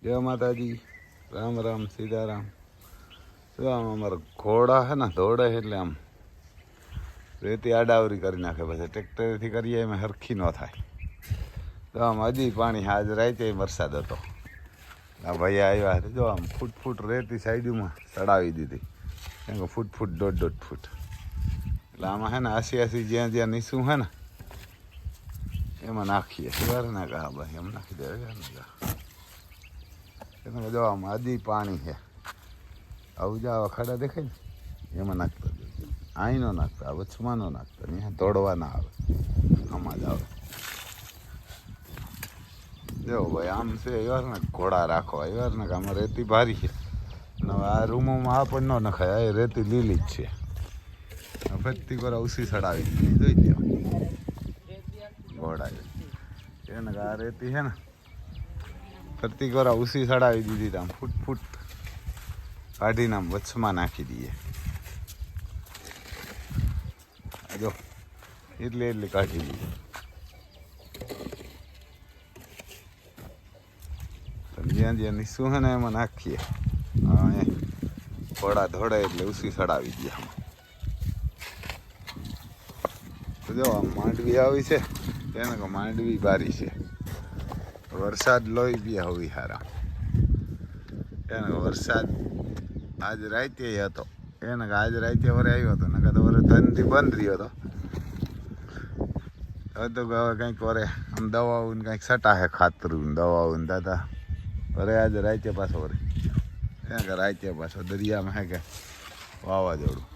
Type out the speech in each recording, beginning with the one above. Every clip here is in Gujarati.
જય માતાજી, રામ રામ, સીતારામ. જો આમ અમારા ઘોડા છે ને દોડે એટલે આમ રેતી આડાવરી કરી નાખે, પછી ટ્રેક્ટરથી કરીએ એમાં હરખી ન થાય. તો આમ હજી પાણી આજ રાતે વરસાદ હતો. આ ભાઈ આવ્યા હતા, જો આમ ફૂટ ફૂટ રેતી સાઈડમાં ચડાવી દીધી, કેમ કે ફૂટ ફૂટ 1.5 ફૂટ. એટલે આમાં છે ને 80 જ્યાં જ્યાં નીચું છે ને એમાં નાખીએ. વાર ના કહા ભાઈ એમ નાખી દે. જો આમાં હજી પાણી છે. આવું જ આવા ખાડા દેખાય ને એમાં નાખતા જજો. અહીં ન નાખતા, આ વચમાં ન નાખતા, અહીંયા દોડવા ના આવે, આમાં જ આવે. જો ભાઈ આમ છે એવાર ને ઘોડા રાખવા, એવાર ને કે આમાં રેતી ભારી છે. હવે આ રૂમોમાં આ પણ ન નખાય, આ રેતી લીલી જ છે. ફરતી કોરા ઉસી સડાવી દીધી, જોઈ દેવા ઘોડા એને કે આ રેતી છે ને ફરતી કોરા ઉસી સડાવી દીધી. આમ ફૂટ ફૂટ કાઢીને આમ વચમાં નાખી દઈએ. જો એટલી કાઢી દઈએ. જ્યાં જ્યાં નીચું છે ને એમાં નાખીએ. ઘોડા ધોડે એટલે ઉસી સડાવી દઈએ. તો જો આમ માંડવી આવી છે, એને કે માંડવી બારી છે. વરસાદ લોહી બી હોવી હારા. એને કે વરસાદ આજ રાતે હતો, એને કે આજ રાતે વરે આવ્યો હતો, ને કે વરે ધનથી બંધ રહ્યો હતો. હવે તો હવે કંઈક વરે આમ દવાઓ કંઈક સટાહે, ખાતરું દવાઓ ને દાદા વરે આજે રાતે પાછો વરે. એને કે રાતે પાછો દરિયામાં હે કે વાવાઝોડું.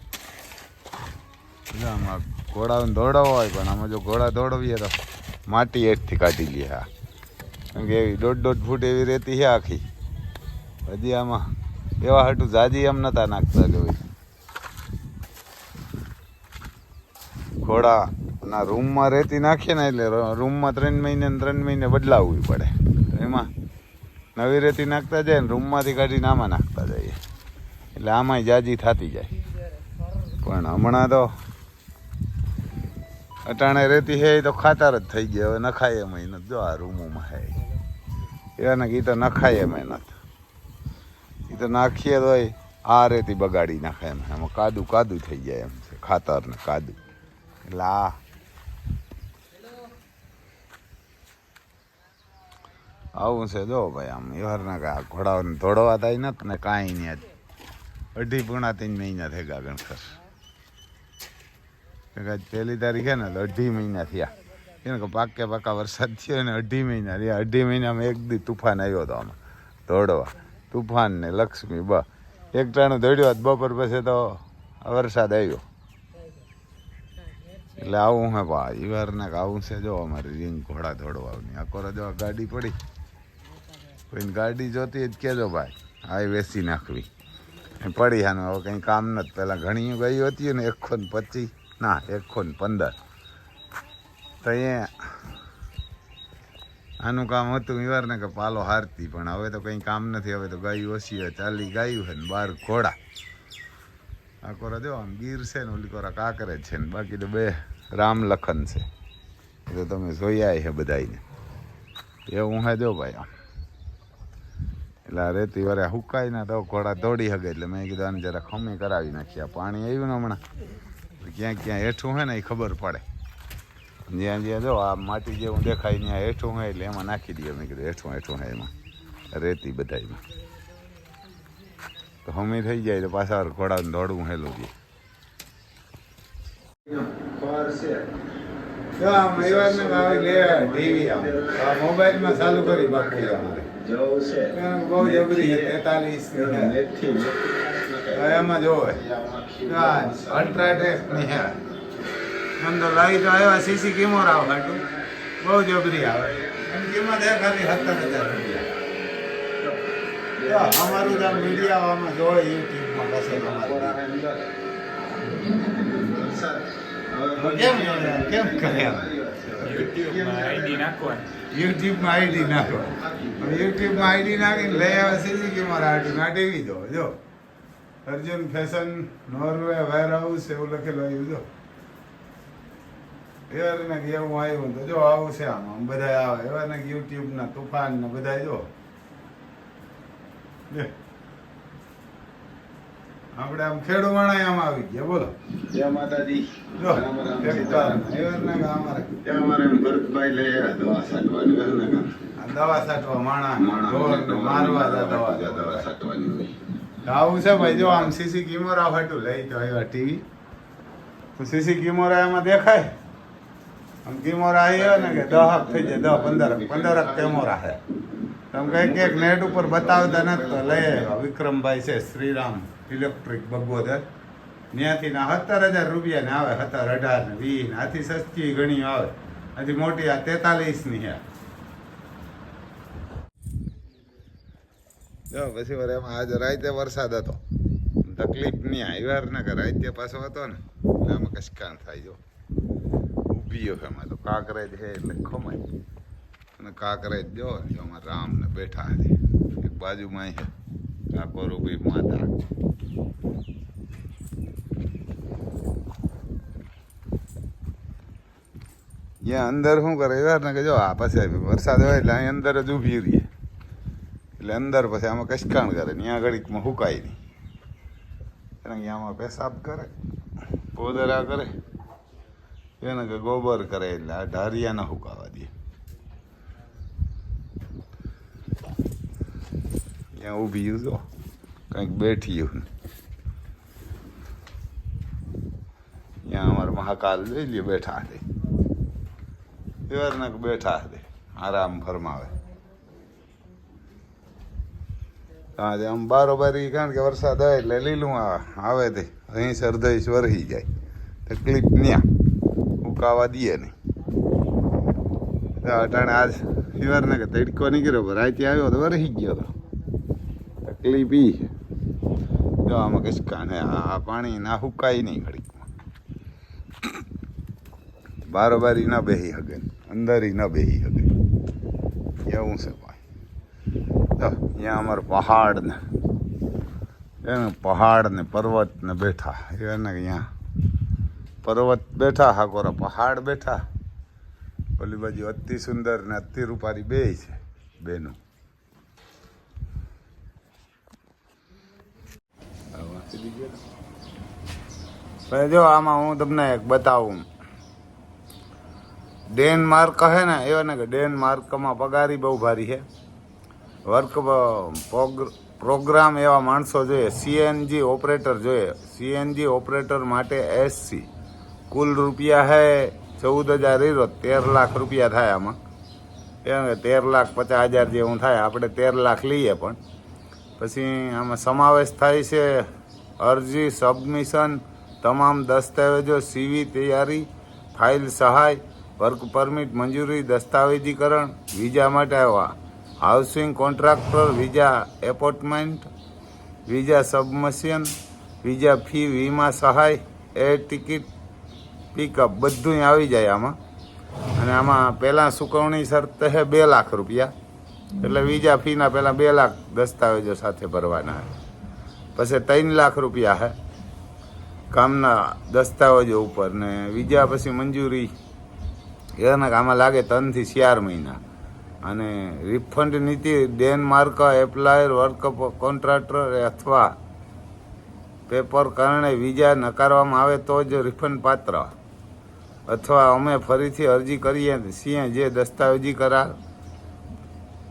આમાં ઘોડાઓને દોડાવવા હોય, પણ આમાં જો ઘોડા દોડવીએ તો માટી હેઠથી કાઢી લઈએ. હા, કેમ કે એવી 1.5 ફૂટ એવી રેતી છે આખી. હજી આમાં એવા હાટું જાજી એમ નતા નાખતા કે ભાઈ ઘોડાના રૂમમાં રેતી નાખીએ ને એટલે રૂમમાં 3 મહિને બદલાવવી પડે. તો એમાં નવી રેતી નાખતા જાય ને રૂમમાંથી કાઢીને આમાં નાખતા જઈએ, એટલે આમાંય જાજી થતી જાય. પણ હમણાં તો અટાણે રેતી છે એ તો ખાતર જ થઈ ગયા, હવે નખાય એમ નથી. જો આ રૂમોમાં છે એને કે તો નખાય એમ નથી. એ તો નાખીએ તો આ રેતી બગાડી નાખે એમ, એમાં કાદુ કાદુ થઈ જાય એમ છે, ખાતર ને કાદુ. એટલે આવું છે. જો ભાઈ આમ એવારના કે ઘોડાઓને દોડવા થાય નથી ને કાંઈ નહીં. 2.5 પૂણા 3 મહિના થઈ ગયા ગણખર. પહેલી તારીખે ને તો 2.5 મહિના થયા. એને કે પાકા વરસાદ થયો ને 2.5 મહિના રહ્યા. 2.5 મહિનામાં એક દી તુફાન આવ્યો હતો આમાં દોડવા. તુફાન ને લક્ષ્મી એક ટાણું દોડ્યો. બપોર પછી તો વરસાદ આવ્યો. એટલે આવું હે ભાઈ વાર ને આવું છે. જો અમારી રીંગ ઘોડા દોડવાની આકોરા જો ગાડી પડી, કોઈને ગાડી જોતી જ કહેજો ભાઈ, આ વેચી નાખવી પડી. આનું હવે કંઈ કામ નથી. પહેલાં ઘણી ગઈ હતી ને 125 ના 115, તો અહીંયા આનું કામ હતું એવાર ને કે પાલો હારતી. પણ હવે તો કંઈ કામ નથી. હવે તો ગાયું ઓછી હોય, ચાલી ગાયું છે ને 12 ઘોડા. આ કોરા જો આમ ગીર છે ને ઓલી કોરા કાંકરેજ છે ને, બાકી તો 2 રામ લખન છે. એ તો તમે જોયા છે બધાને. એવું હે જો ભાઈ આમ. એટલે આ રેતી વારે હુકાય ને તો ઘોડા દોડી શકે. એટલે મેં કીધું આને જરા ખમી કરાવી નાખીએ. પાણી આવ્યું ને હમણાં, ક્યાં ક્યાં હેઠું હોય ને એ ખબર પડે. જ્યાં જ્યાં જો આ માટી જેવું દેખાય ત્યાં હેઠું હોય એટલે એમાં નાખી દઈએ. મેં કીધું હેઠું હોય એમાં રેતી બધામાં, તો હમી થઈ જાય તો પાછા ઘોડાને દોડવું હેલું છે. મોબાઈલમાં ચાલુ કરી બાકી બહુ જબરી 43 એમાં જોવે અલ્ટ્રાટેકની હે. અંદર લાવી તો આવ્યા સીસી કેમેરા આવે, બહુ જબરી આવે. એની કિંમત ખાલી 17,000 રૂપિયા. અમારું જ મીડિયા આમાં જોવે યુટ્યુબમાં પાસે કેમ કરે યુટ્યુબમાં આઈડી નાખો. યુટ્યુબમાં આઈડી નાખીને લઈ આવે સીસી કેમેરા નાટી દો. જો અર્જુન ફેશન નોર્વે વેર હાઉસ એવું લખેલું આવ્યું. જો એવા ને એવું આવ્યું તો જો આવું છે. આમ બધા આવે એવા ને યુટ્યુબના તુફાન ને બધા જો આપણે આમ ખેડૂ માણા આમ આવી ગયા બોલો. જય માતાજી. જો એવારના અમારે ત્યાં અમારે ભરતભાઈ લઈ આવ્યા દવા છાંટવાની ઘરના કામ. આ દવા છાંટવા માણા ઢોરને મારવા દવા છાંટવાની હોય. આવું છે ભાઈ. જો આમ સીસી કેમેરા ફાટું લઈ તો આવ્યા ટીવી તો સીસી કેમેરા એમાં દેખાય. આમ કેમેરા આવ્યો ને કે 10 થઈ જાય 15 કેમેરા છે. તમે કંઈક નેટ ઉપર બતાવતા નથી તો લઈ આવ્યા. વિક્રમભાઈ છે શ્રીરામ ઇલેક્ટ્રિક બગોદર ત્યાંથી ના 17,000 રૂપિયા ને આવે. 17, 18 ને 20 ને આથી સસ્તી ઘણી આવે. આથી મોટી આ 43 ની છે. જો પછી વાર એમાં આજે રાતે વરસાદ હતો, તકલીફ નહીં આવ્યા ને કે રાતે પાછો હતો ને એટલે આમાં કશકાન થાય. જો ઊભી છે એમાં તો કાંકરેજ છે એટલે ખમાય. અને કાંકરેજ જો અમારે રામ ને બેઠા છે એક બાજુમાં છે કાકો રૂપી માતા. ત્યાં અંદર શું કરે યાર ને કે જો આ પછી વરસાદ હોય એટલે અહીં અંદર જ ઊભી રહીએ એટલે અંદર પછી આમાં કશકાણ કરે. ત્યાં ઘડીકમાં હુકાય નહીં. એને આમાં પેશાબ કરે, પોદરા કરે, એને કે ગોબર કરે એટલે આ ઢારિયા ના હુકાવા દે. ત્યાં ઊભી જો કંઈક બેઠી હું. ત્યાં અમારે મહાકાલ જોઈ લે બેઠા છે. એવારના બેઠા છે આરામ ફરમાવે. આજે આમ બારોબારી કારણ કે વરસાદ આવે એટલે લીલું આવે તે અહીં સરદઈ વરહી જાય. તકલીફ ન્યા ઉકાવા દે નહીં. અટાણે આજ શિવારને કે તડકો નીકળ્યો રાતે આવ્યો તો વરહી ગયો તો તકલીફ ઈ છે. જો આમાં કશકા ને આ પાણી ના હુકાય નહીં ઘડીકમાં. બારોબારી ના બેસી શકે, અંદર ન બેસી શકે એવું છે ભાઈ. અહીંયા અમારે પહાડ ને પર્વત ને બેઠા એને અહીંયા પર્વત બેઠા હાકોરા પહાડ બેઠા. ઓલી બાજુ અતિ સુંદર ને અતિ રૂપારી બે છે બેનું. જો આમાં હું તમને એક બતાવું. ડેનમાર્ક છે ને એવા ને કે ડેનમાર્કમાં પગારી બહુ ભારી છે. વર્ક પ્રોગ્રામ એવા માણસો જોઈએ. સીએનજી ઓપરેટર જોઈએ. સીએનજી ઓપરેટર માટે એસસી કુલ રૂપિયા હે 14,000 13 લાખ રૂપિયા થાય આમાં. એમ 13,50,000 જેવું થાય. આપણે 13 લાખ લઈએ પણ પછી આમાં સમાવેશ થાય છે અરજી, સબમિશન, તમામ દસ્તાવેજો, સીવી તૈયારી, ફાઇલ સહાય, વર્ક પરમિટ મંજૂરી, દસ્તાવેજીકરણ, વિઝા માટે આવ્યા, housing contractor, visa appointment, visa submission, visa fee, વીમા સહાય, એર ટિકિટ, પિકઅપ બધું આવી જાય આમાં. અને આમાં પહેલાં ચૂકવણી શરત છે 2 લાખ રૂપિયા. એટલે વિઝા ફીના પહેલાં 2 લાખ દસ્તાવેજો સાથે ભરવાના. પછી 3 લાખ રૂપિયા છે કામના દસ્તાવેજો ઉપર ને વિઝા પછી મંજૂરી એના આમાં લાગે 3 થી 4 મહિના. અને રિફંડ નીતિ ડેનમાર્ક એપ્લાયર વર્ક કોન્ટ્રાક્ટર અથવા પેપર કારણે વિઝા નકારવામાં આવે તો જ રિફંડ પાત્ર. અથવા અમે ફરીથી અરજી કરીએ છીએ જે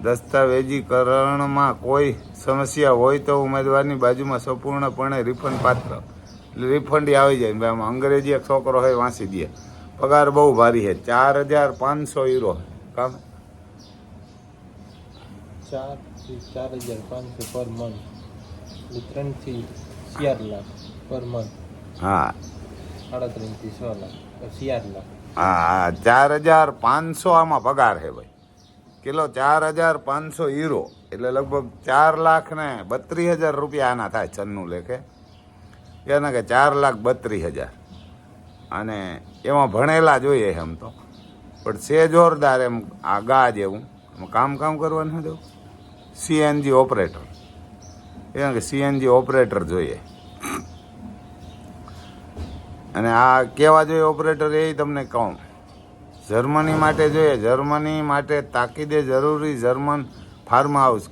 દસ્તાવેજીકરણમાં કોઈ સમસ્યા હોય તો ઉમેદવારની બાજુમાં સંપૂર્ણપણે રિફંડ પાત્ર. એટલે રિફંડ આવી જાય. ભાઈ આમાં અંગ્રેજી એક છોકરો હોય વાંચી દે. પગાર બહુ ભારી છે. 4,500 કામ 4 થી 4,500 પર મંથ. 3 થી 4 લાખ પર મંથ. હા 3.5 થી 6 લાખ 4 લાખ. હા 4,500 આમાં પગાર છે ભાઈ. કિલો 4,500 યુરો એટલે લગભગ 4,32,000 રૂપિયા આના થાય. 96 લેખે એને કે 4,32,000. અને એમાં ભણેલા જોઈએ એમ તો પણ છે જોરદાર એમ આ ગા જેવું કામ કરવાનું હતું. સીએનજી ઓપરેટર એમ કે સીએનજી ઓપરેટર જોઈએ. અને આ કેવા જોઈએ ઓપરેટર એ તમને કહું. જર્મની માટે જોઈએ. જર્મની માટે તાકીદે જરૂરી જર્મન ફાર્મ હાઉસ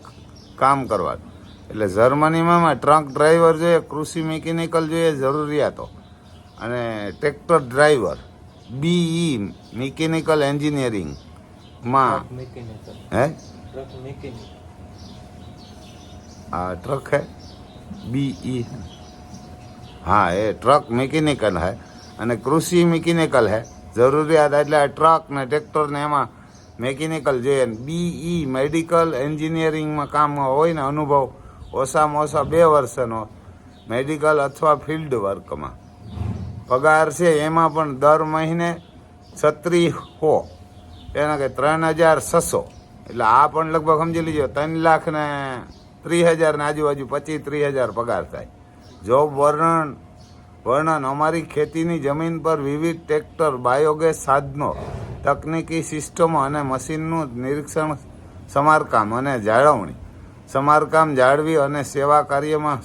કામ કરવાનું. એટલે જર્મનીમાં ટ્રક ડ્રાઈવર જોઈએ, કૃષિ મિકેનિકલ જોઈએ, જરૂરિયાતો અને ટ્રેક્ટર ડ્રાઈવર બીઈ મિકેનિકલ એન્જિનિયરિંગમાં મેકેનિકલ હે ટ્રક મેકેનિક આ ટ્રક હે बीई हाँ ये ट्रक मैकेनिकल है અને કૃષિ મિકેનિકલ હે જરૂરિયાત એટલે આ ટ્રક ને ટ્રેક્ટર ને એમાં મેકેનિકલ જોઈએ. બીઈ મેડિકલ એન્જિનિયરિંગમાં કામ હોય ને અનુભવ ઓછામાં ઓછા 2 વર્ષનો મેડિકલ અથવા ફિલ્ડ વર્કમાં. પગાર છે એમાં પણ દર મહિને 3600 એના કે 3600 એટલે આ પણ લગભગ સમજી લીજો 3,30,000 ને આજુબાજુ 25-30,000 પગાર થાય. જોબ વર્ણન અમારી ખેતીની જમીન પર વિવિધ ટ્રેક્ટર, બાયોગેસ સાધનો, તકનીકી સિસ્ટમો અને મશીનનું નિરીક્ષણ, સમારકામ અને જાળવણી. સમારકામ જાળવી અને સેવા કાર્યમાં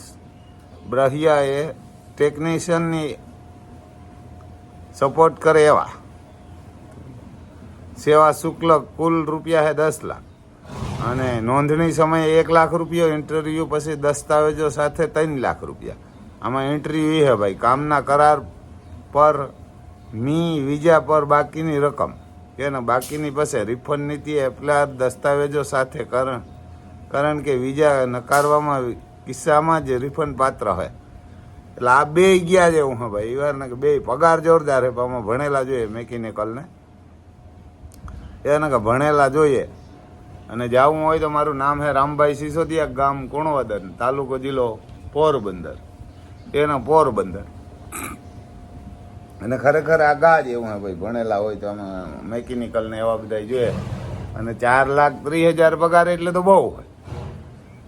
બ્રહ્યાએ ટેકનિશિયનની સપોર્ટ કરે એવા. સેવા શુલ્ક કુલ રૂપિયા હે 10 લાખ અને નોંધણી સમયે 1 લાખ રૂપિયા, ઇન્ટરવ્યૂ પછી દસ્તાવેજો સાથે 3 લાખ રૂપિયા. આમાં ઇન્ટરવ્યૂ હે ભાઈ કામના કરાર પર વિઝા પર બાકીની રકમ કે બાકીની પછી રિફંડ નીતિ એપ્લાયર દસ્તાવેજો સાથે કારણ કે વિઝા નકારવામાં કિસ્સામાં જ રિફંડ પાત્ર હોય. એટલે આ 2 ગયા જેવું હે ભાઈ ઈવારના કે 2 પગાર જોરદાર હે. આમાં ભણેલા જોઈએ મેકેનિકલને એને કે ભણેલા જોઈએ. અને જવું હોય તો મારું નામ હે રામભાઈ સિસોદિયા, ગામ કુણવદન, તાલુકો જિલ્લો પોરબંદર, એના પોરબંદર. અને ખરેખર આ ગા જ એવું હે ભાઈ ભણેલા હોય તો આમાં મેકેનિકલ ને એવા બધા જોઈએ. અને 4,30,000 પગાર એટલે તો બહુ હોય,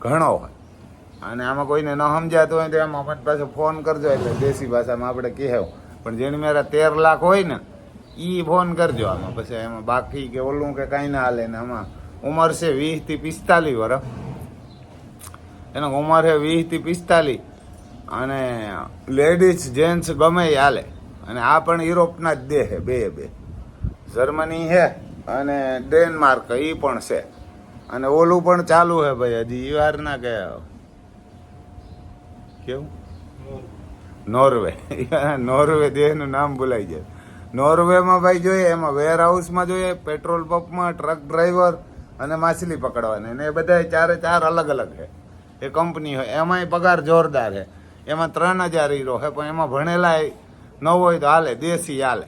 ઘણો હોય. અને આમાં કોઈને ન સમજાતું હોય તો એમાં અમારી પાસે ફોન કરજો એટલે દેશી ભાષામાં આપણે કહેવું. પણ જેની મેરા 13 લાખ હોય ને એ ફોન કરજો આમાં. પછી એમાં બાકી કે ઓલું કે કાંઈ ના હાલે ને આમાં ઉંમર છે 20 થી 45 વર્ષ. એનો ઉંમર છે 20 થી 45 અને લેડીઝ જેન્ટ્સ ગમે એ હાલે. અને આ પણ યુરોપના જ દેશ છે બે. જર્મની છે અને ડેનમાર્ક એ પણ છે. અને ઓલું પણ ચાલુ છે ભાઈ હજી એ વાર ના કે કેવું નોર્વે. નોર્વે દેશનું નામ ભૂલાઈ જાય. નોર્વેમાં ભાઈ જોઈએ એમાં વેર હાઉસમાં જોઈએ, પેટ્રોલ પંપમાં, ટ્રક ડ્રાઈવર અને માછલી પકડવાની. અને એ બધા 4 અલગ અલગ છે એ કંપની હોય. એમાંય પગાર જોરદાર છે. એમાં 3,000 હીરો છે પણ એમાં ભણેલા ન હોય તો હાલે, દેશી હાલે.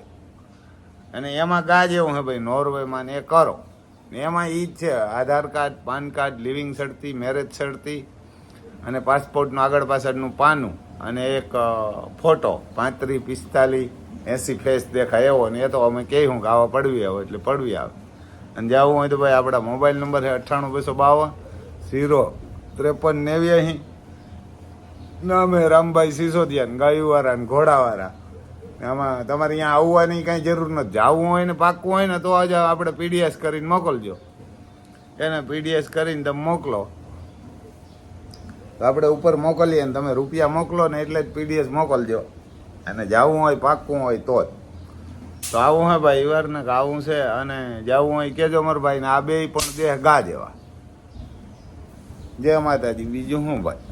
અને એમાં ગાજ એવું છે ભાઈ નોર્વેમાં ને એ કરો. એમાં એ જ છે આધાર કાર્ડ, પાન કાર્ડ, લિવિંગ સર્ટી, મેરેજ સર્ટી અને પાસપોર્ટનું આગળ પાછળનું પાનું અને એક ફોટો 35, 45, 80 ફેસ દેખાય એવો. ને એ તો અમે કહીશું કે આવા પડવી આવો એટલે પડવી આવે. અને જવું હોય તો ભાઈ આપણા મોબાઈલ નંબર છે 98 252 053 89. નામે રામભાઈ સિસોદિયા, ગાયુવાળા ને ઘોડાવાળા. આમાં તમારે અહીંયા આવવાની કાંઈ જરૂર નથી. જવું હોય ને પાકવું હોય ને તો આજે આપણે પીડીએસ કરીને મોકલજો. એને પીડીએસ કરીને તમે મોકલો તો આપણે ઉપર મોકલીએ ને તમે રૂપિયા મોકલો ને એટલે જ પીડીએસ મોકલજો. અને જવું હોય પાકવું હોય તો જ. તો આવું હે ભાઈ ઈવારને કે આવું છે. અને જવું હોય કેજો મારા ભાઈ ને. આ 2 પણ દેહ ગા જેવા. જય માતાજી. બીજું શું ભાઈ.